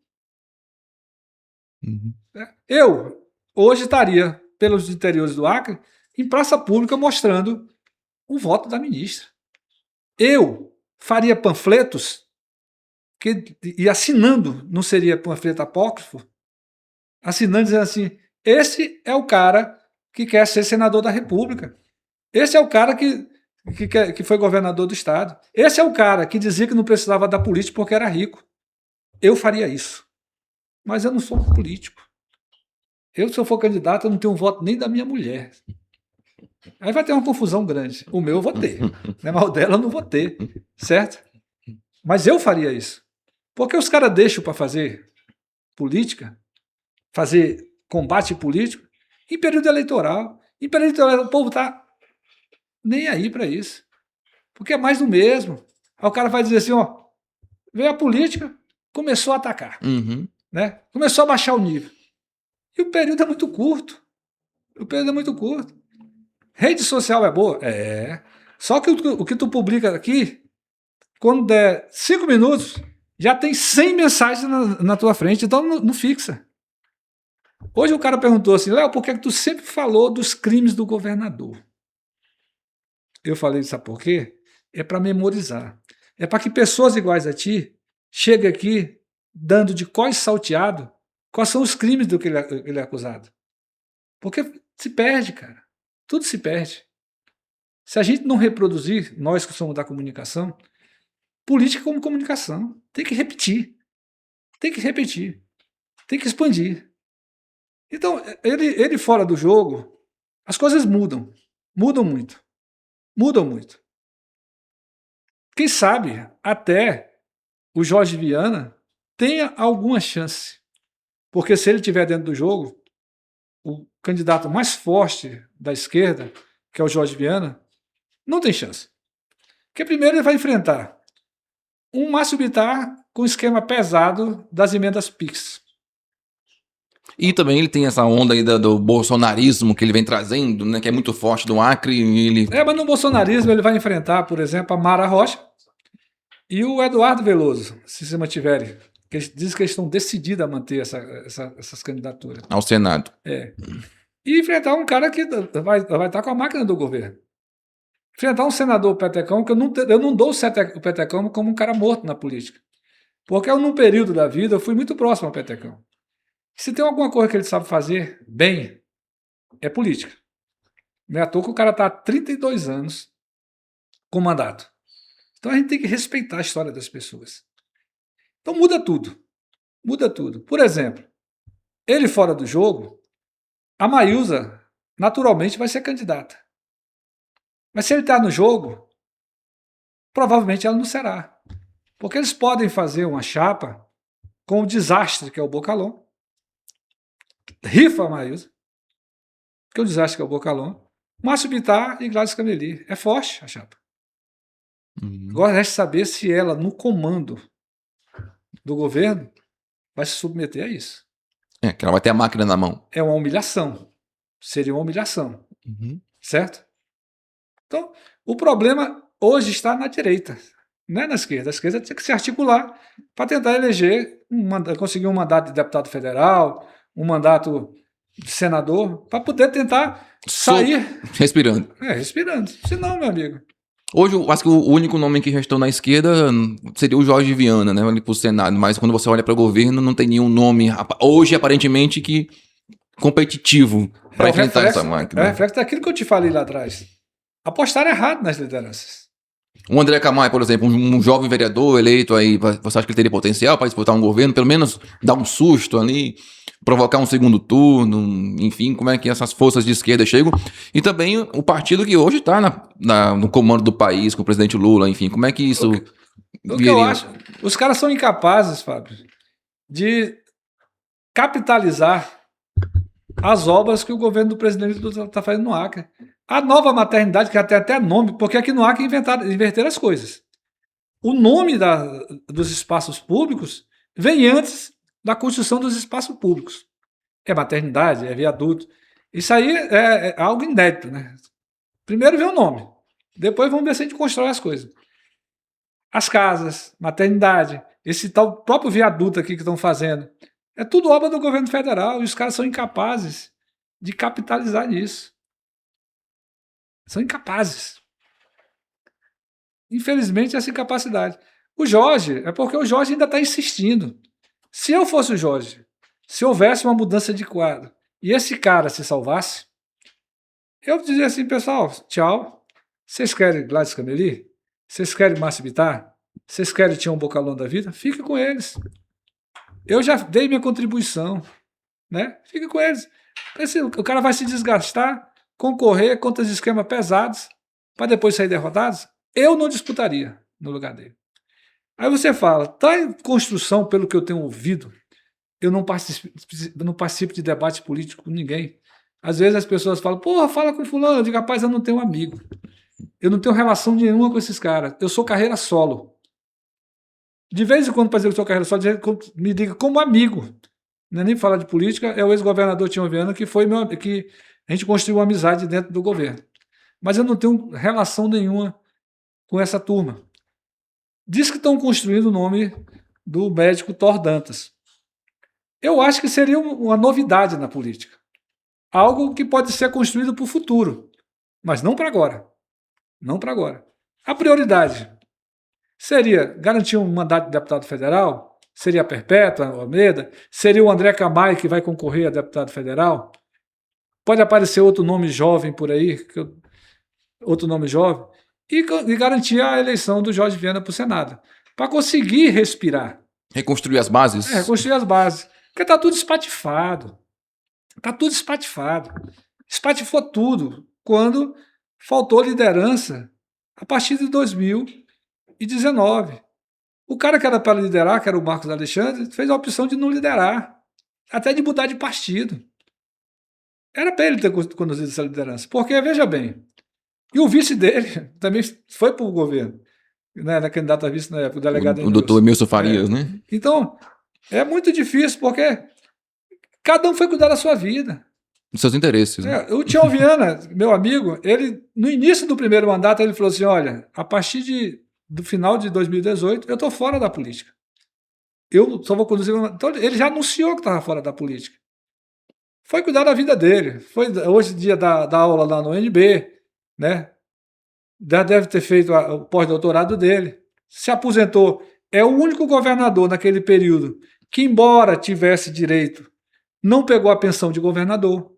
Uhum. Eu, hoje, estaria pelos interiores do Acre, em praça pública, mostrando o voto da ministra. Eu faria panfletos e assinando, não seria panfleto apócrifo, assinando dizendo assim: esse é o cara que quer ser senador da República. Esse é o cara que foi governador do estado. Esse é o cara que dizia que não precisava da política porque era rico. Eu faria isso. Mas eu não sou político. Se eu for candidato, eu não tenho um voto nem da minha mulher. Aí vai ter uma confusão grande. O meu eu vou ter. Mas o dela eu não vou ter. Certo? Mas eu faria isso. Porque os caras deixam para fazer política, fazer combate político, em período eleitoral. Em período eleitoral, o povo está nem aí para isso. Porque é mais do mesmo. Aí o cara vai dizer assim: ó, veio a política, começou a atacar. Uhum. Né? Começou a baixar o nível. E o período é muito curto. Rede social é boa? É. Só que o que tu publica aqui, quando der 5 minutos, já tem 100 mensagens na tua frente, então não fixa. Hoje o cara perguntou assim: Léo, por que tu sempre falou dos crimes do governador? Eu falei: sabe por quê? É para memorizar. É para que pessoas iguais a ti cheguem aqui dando de cós salteado quais são os crimes do que ele é acusado. Porque se perde, cara. Tudo se perde. Se a gente não reproduzir, nós que somos da comunicação, política como comunicação, tem que repetir, tem que repetir, tem que expandir. Então, ele fora do jogo, as coisas mudam, mudam muito, mudam muito. Quem sabe até o Jorge Viana tenha alguma chance, porque se ele estiver dentro do jogo, o candidato mais forte da esquerda, que é o Jorge Viana, não tem chance. Porque primeiro ele vai enfrentar um Márcio Bittar com esquema pesado das emendas PIX. E também ele tem essa onda aí do bolsonarismo que ele vem trazendo, né, que é muito forte do Acre. Mas no bolsonarismo ele vai enfrentar, por exemplo, a Mara Rocha e o Eduardo Veloso, se mantiverem. Que diz que eles estão decididos a manter essas candidaturas. Ao Senado. E enfrentar um cara que vai estar com a máquina do governo. Enfrentar um senador petecão, que eu não dou o petecão como um cara morto na política. Porque num período da vida eu fui muito próximo ao petecão. Se tem alguma coisa que ele sabe fazer bem, é política. Não é à toa que o cara está há 32 anos com mandato. Então a gente tem que respeitar a história das pessoas. Então muda tudo. Muda tudo. Por exemplo, ele fora do jogo, a Maísa naturalmente vai ser candidata. Mas se ele está no jogo, provavelmente ela não será. Porque eles podem fazer uma chapa com o desastre que é o Bocalhau. Rifa a Maísa, que é o desastre que é o Bocalhau. Márcio Bittar e Gladys Cameli. É forte a chapa. Agora resta saber se ela, no comando do governo, vai se submeter a isso. Que ela vai ter a máquina na mão. É uma humilhação. Seria uma humilhação. Certo? Então, o problema hoje está na direita, não é na esquerda. A esquerda tem que se articular para tentar eleger, conseguir um mandato de deputado federal, um mandato de senador, para poder tentar sair. Respirando. Respirando. Senão, meu amigo. Hoje, eu acho que o único nome que restou na esquerda seria o Jorge Viana, né? Ali pro Senado. Mas quando você olha para o governo, não tem nenhum nome, hoje, aparentemente, que competitivo para enfrentar essa máquina. É reflexo daquilo que eu te falei lá atrás. Apostaram errado nas lideranças. O André Camay, por exemplo, um jovem vereador eleito aí, você acha que ele teria potencial para disputar um governo, pelo menos dar um susto ali, provocar um segundo turno, enfim, como é que essas forças de esquerda chegam? E também o partido que hoje está no comando do país, com o presidente Lula, enfim, como é que isso... O que eu acho, os caras são incapazes, Fábio, de capitalizar as obras que o governo do presidente Lula está fazendo no Acre. A nova maternidade, que tem até nome, porque aqui no Acre inverteram as coisas. O nome dos espaços públicos vem antes da construção dos espaços públicos. É maternidade, é viaduto. Isso aí é algo inédito, né? Primeiro vem o nome, depois vamos ver se a gente constrói as coisas. As casas, maternidade, esse tal próprio viaduto aqui que estão fazendo, é tudo obra do governo federal e os caras são incapazes de capitalizar nisso. São incapazes. Infelizmente, essa incapacidade. O Jorge, é porque o Jorge ainda está insistindo. Se eu fosse o Jorge, se houvesse uma mudança de quadro e esse cara se salvasse, eu dizia assim, pessoal, tchau. Vocês querem Gladys Cameli? Vocês querem Márcio Bittar? Vocês querem Tião Bocalhau da vida? Fique com eles. Eu já dei minha contribuição. Né? Fique com eles. O cara vai se desgastar, concorrer contra os esquemas pesados, para depois sair derrotados? Eu não disputaria no lugar dele. Aí você fala, está em construção, pelo que eu tenho ouvido, eu não participo de debate político com ninguém. Às vezes as pessoas falam, porra, fala com fulano. Eu digo, rapaz, eu não tenho amigo. Eu não tenho relação nenhuma com esses caras. Eu sou carreira solo. De vez em quando, para dizer que eu sou carreira solo, me diga como amigo. Não é nem falar de política, é o ex-governador Tião Viana, que a gente construiu uma amizade dentro do governo. Mas eu não tenho relação nenhuma com essa turma. Diz que estão construindo o nome do médico Thor Dantas. Eu acho que seria uma novidade na política. Algo que pode ser construído para o futuro, mas não para agora. Não para agora. A prioridade seria garantir um mandato de deputado federal? Seria a Perpétua Almeida? Seria o André Camay, que vai concorrer a deputado federal? Pode aparecer outro nome jovem por aí. outro nome jovem, e garantir a eleição do Jorge Viana para o Senado, para conseguir respirar. Reconstruir as bases? Reconstruir as bases. Porque está tudo espatifado. Está tudo espatifado. Espatifou tudo quando faltou liderança a partir de 2019. O cara que era para liderar, que era o Marcos Alexandre, fez a opção de não liderar, até de mudar de partido. Era para ele ter conduzido essa liderança. Porque, veja bem, e o vice dele também foi para o governo, né, na candidata a vice na época, o delegado o doutor Emilson Farias, né? Então, é muito difícil, porque cada um foi cuidar da sua vida. Dos seus interesses. Né? O Tião Viana, meu amigo, ele, no início do primeiro mandato, ele falou assim, olha, a partir do final de 2018, eu estou fora da política. Eu só vou conduzir... Então, ele já anunciou que estava fora da política. Foi cuidar da vida dele. Foi hoje dia da aula lá no UNB, né? Já deve ter feito o pós-doutorado dele. Se aposentou. É o único governador naquele período que, embora tivesse direito, não pegou a pensão de governador.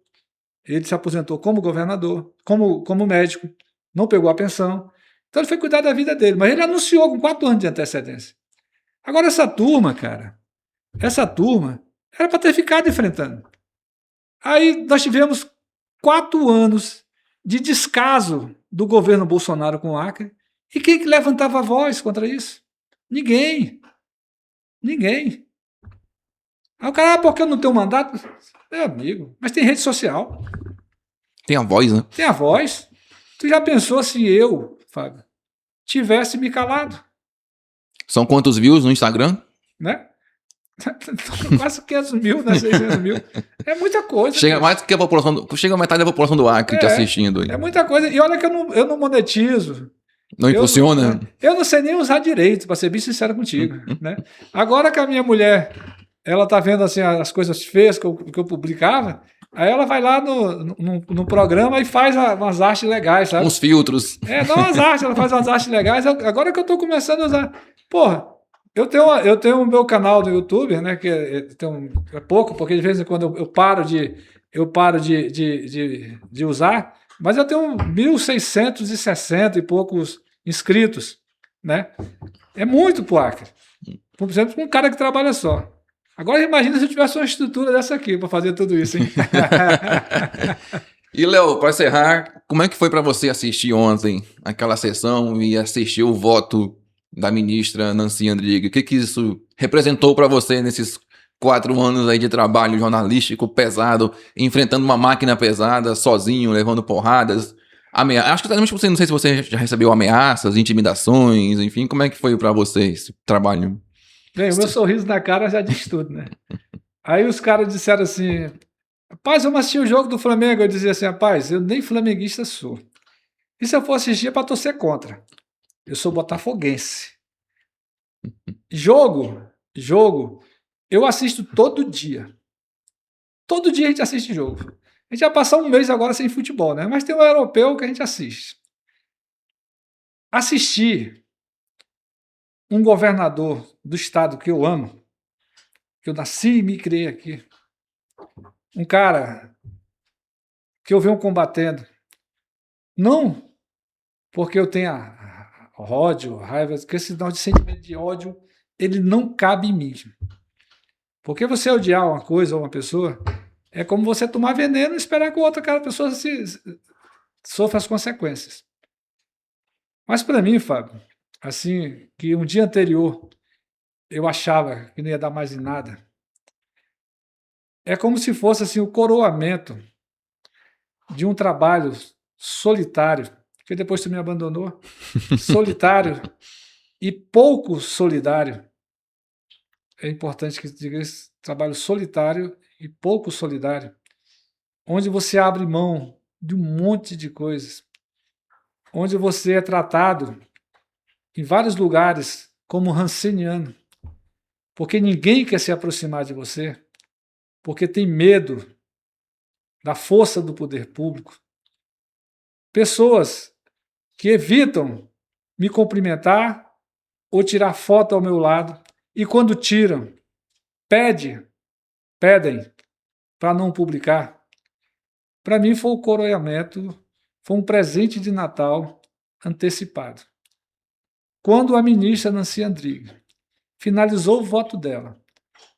Ele se aposentou como governador, como médico, não pegou a pensão. Então ele foi cuidar da vida dele, mas ele anunciou com 4 anos de antecedência. Agora essa turma, cara, era para ter ficado enfrentando. Aí nós tivemos 4 anos de descaso do governo Bolsonaro com o Acre. E quem que levantava a voz contra isso? Ninguém. Ninguém. Aí o cara, porque eu não tenho mandato? Meu amigo, mas tem rede social. Tem a voz, né? Tem a voz. Tu já pensou se eu, Fábio, tivesse me calado? São quantos views no Instagram? Né? Quase 500 mil, né? 600 mil. É muita coisa. Chega mais que a população. Chega a metade da população do Acre te assistindo aí. É muita coisa. E olha que eu não monetizo. Não impulsiona? Eu não sei nem usar direito, para ser bem sincero contigo. Né? Agora que a minha mulher, ela tá vendo assim, as coisas feias que eu publicava, aí ela vai lá no programa e faz umas artes legais, sabe? Uns filtros. Dá umas artes, ela faz umas artes legais. Agora que eu tô começando a usar. Porra, eu tenho o meu canal do YouTube, né? Que é pouco, porque de vez em quando eu paro de usar, mas eu tenho 1.660 e poucos inscritos, né? É muito pro Acre. Por exemplo, com um cara que trabalha só. Agora imagina se eu tivesse uma estrutura dessa aqui para fazer tudo isso, hein? E, Léo, para encerrar, como é que foi para você assistir ontem aquela sessão e assistir o voto da ministra Nancy Andrighi? O que isso representou para você nesses 4 anos aí de trabalho jornalístico pesado, enfrentando uma máquina pesada, sozinho, levando porradas? Acho que não sei se você já recebeu ameaças, intimidações, enfim, como é que foi para você esse trabalho? Bem, o meu sorriso na cara já diz tudo, né? Aí os caras disseram assim, rapaz, vamos assistir o jogo do Flamengo. Eu dizia assim, rapaz, eu nem flamenguista sou. E se eu for assistir é para torcer contra. Eu sou botafoguense. Jogo, eu assisto todo dia. Todo dia a gente assiste jogo. A gente vai passar um mês agora sem futebol, né? Mas tem um europeu que a gente assiste. Assistir um governador do estado que eu amo, que eu nasci e me criei aqui, um cara que eu venho combatendo, não porque eu tenha ódio, raiva, porque esse sentimento de ódio, ele não cabe em mim. Porque você odiar uma coisa ou uma pessoa é como você tomar veneno e esperar que outra pessoa sofra as consequências. Mas para mim, Fábio, assim, que um dia anterior eu achava que não ia dar mais em nada, é como se fosse assim o coroamento de um trabalho solitário, que depois tu me abandonou, solitário e pouco solidário. É importante que diga esse trabalho solitário e pouco solidário, onde você abre mão de um monte de coisas, onde você é tratado em vários lugares como ranceniano, porque ninguém quer se aproximar de você, porque tem medo da força do poder público. Pessoas que evitam me cumprimentar ou tirar foto ao meu lado, e quando tiram, pedem para não publicar. Para mim foi o coroamento foi um presente de Natal antecipado. Quando a ministra Nancy Andrighi finalizou o voto dela,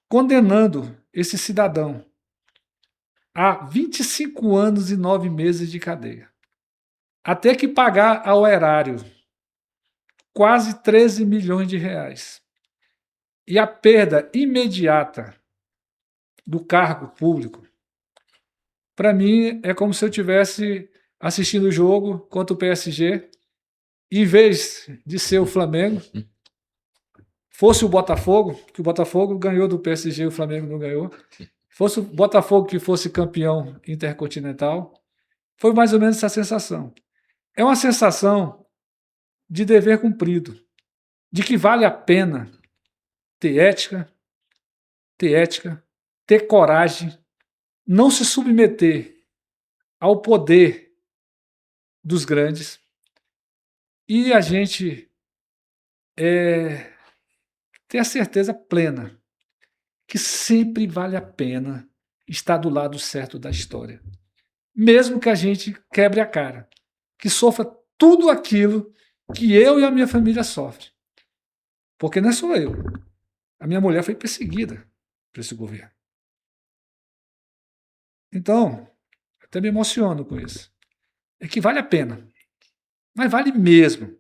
condenando esse cidadão a 25 anos e 9 meses de cadeia, a ter que pagar ao erário quase 13 milhões de reais e a perda imediata do cargo público, para mim é como se eu estivesse assistindo o jogo contra o PSG, e em vez de ser o Flamengo, fosse o Botafogo, que o Botafogo ganhou do PSG e o Flamengo não ganhou, fosse o Botafogo que fosse campeão intercontinental, foi mais ou menos essa sensação. É uma sensação de dever cumprido, de que vale a pena ter ética, ter coragem, não se submeter ao poder dos grandes, e a gente ter a certeza plena que sempre vale a pena estar do lado certo da história. Mesmo que a gente quebre a cara, que sofra tudo aquilo que eu e a minha família sofrem. Porque não é só eu. A minha mulher foi perseguida por esse governo. Então, até me emociono com isso. É que vale a pena. Mas vale mesmo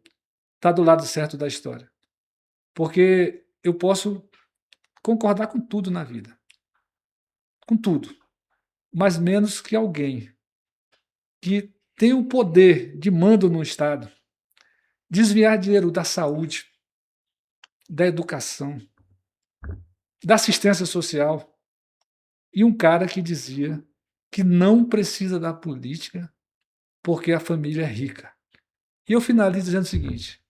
estar do lado certo da história. Porque eu posso concordar com tudo na vida. Com tudo. Mas menos que alguém que tem o poder de mando no Estado desviar dinheiro da saúde, da educação, da assistência social, e um cara que dizia que não precisa da política porque a família é rica. E eu finalizo dizendo o seguinte: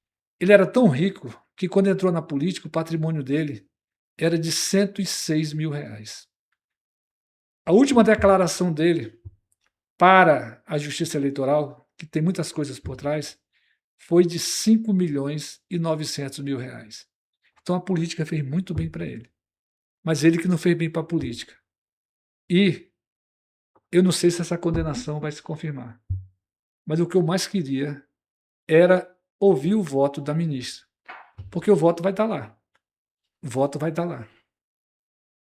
ele era tão rico que quando entrou na política, o patrimônio dele era de 106 mil reais. A última declaração dele para a Justiça Eleitoral, que tem muitas coisas por trás, foi de 5 milhões e 900 mil reais. Então a política fez muito bem para ele. Mas ele que não fez bem para a política. E eu não sei se essa condenação vai se confirmar. Mas o que eu mais queria era ouvir o voto da ministra. Porque o voto vai estar lá. O voto vai estar lá.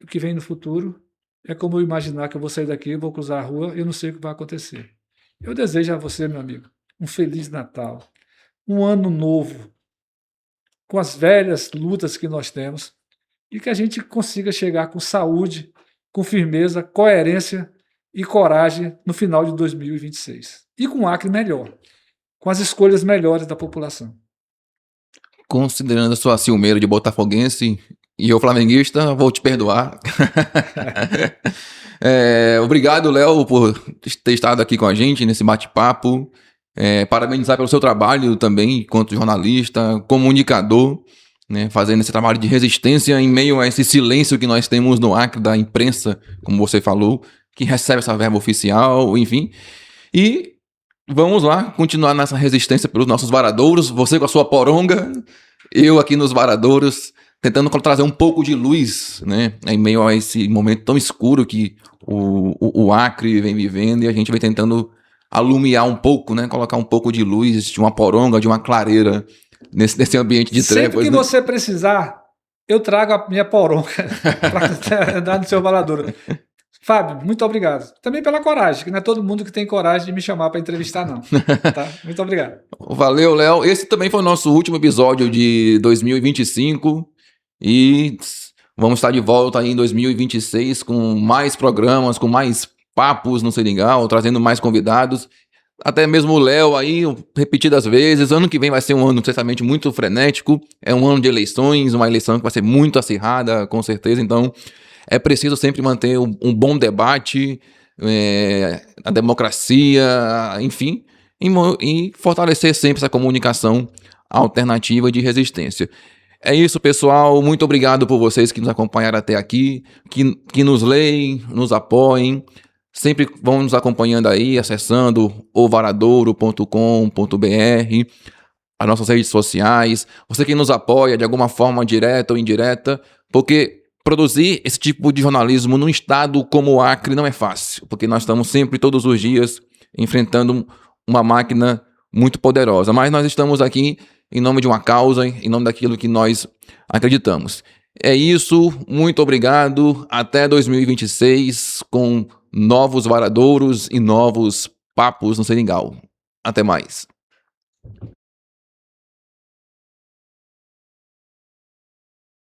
O que vem no futuro é como eu imaginar que eu vou sair daqui, vou cruzar a rua, eu não sei o que vai acontecer. Eu desejo a você, meu amigo, um Feliz Natal, um ano novo, com as velhas lutas que nós temos, e que a gente consiga chegar com saúde, com firmeza, coerência e coragem no final de 2026. E com um Acre melhor, com as escolhas melhores da população. Considerando a sua ciumeira de botafoguense e eu flamenguista, vou te perdoar. Obrigado, Léo, por ter estado aqui com a gente nesse bate-papo. Parabenizar pelo seu trabalho também, enquanto jornalista, comunicador, né, fazendo esse trabalho de resistência em meio a esse silêncio que nós temos no Acre da imprensa, como você falou, que recebe essa verba oficial, enfim. E vamos lá, continuar nessa resistência pelos nossos varadouros, você com a sua poronga, eu aqui nos varadouros, tentando trazer um pouco de luz, né, em meio a esse momento tão escuro que o Acre vem vivendo, e a gente vem tentando alumiar um pouco, né, colocar um pouco de luz, de uma poronga, de uma clareira nesse ambiente de trevas. Sempre que você precisar, eu trago a minha poronga para andar no seu valadouro. Fábio, muito obrigado. Também pela coragem, que não é todo mundo que tem coragem de me chamar para entrevistar, não. Tá? Muito obrigado. Valeu, Léo. Esse também foi o nosso último episódio de 2025 e vamos estar de volta aí em 2026 com mais programas, com mais papos no Seringal, trazendo mais convidados. Até mesmo o Léo aí, repetidas vezes. Ano que vem vai ser um ano certamente muito frenético. É um ano de eleições, uma eleição que vai ser muito acirrada, com certeza. Então, é preciso sempre manter um bom debate, a democracia, enfim, e fortalecer sempre essa comunicação alternativa de resistência. É isso, pessoal. Muito obrigado por vocês que nos acompanharam até aqui, que nos leem, nos apoiem. Sempre vão nos acompanhando aí, acessando ovaradouro.com.br, as nossas redes sociais. Você que nos apoia de alguma forma, direta ou indireta, porque produzir esse tipo de jornalismo num estado como o Acre não é fácil, porque nós estamos sempre, todos os dias, enfrentando uma máquina muito poderosa. Mas nós estamos aqui em nome de uma causa, em nome daquilo que nós acreditamos. É isso, muito obrigado. Até 2026 com novos varadouros e novos papos no Seringal. Até mais.